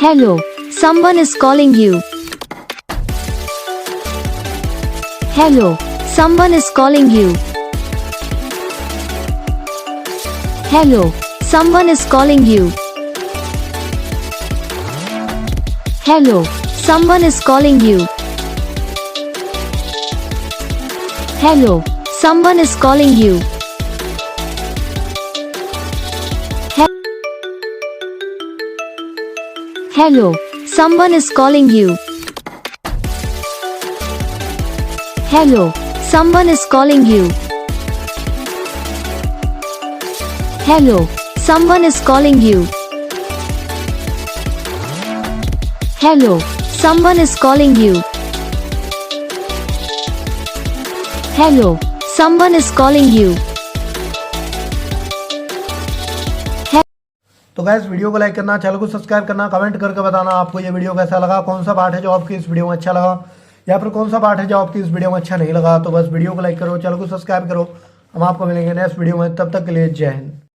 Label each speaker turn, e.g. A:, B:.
A: Hello, someone is calling you. Hello, someone is calling you. Hello, someone is calling you. Hello, someone is calling you. Hello, someone is calling you. Hello, someone is calling you. Hello, someone is calling you. Hello, someone is calling you. Hello, someone is calling you. Hello, someone is calling you.
B: तो guys video को like करना, channel को subscribe करना, comment करके बताना आपको ये video कैसा लगा, कौन सा पार्ट है जो आपकी इस वीडियो में अच्छा लगा या फिर कौन सा पार्ट है जो आपकी इस वीडियो में अच्छा नहीं लगा। तो बस वीडियो को लाइक करो, चैनल को सब्सक्राइब करो। हम आपको मिलेंगे नेक्स्ट वीडियो में, तब तक के लिए जय हिंद।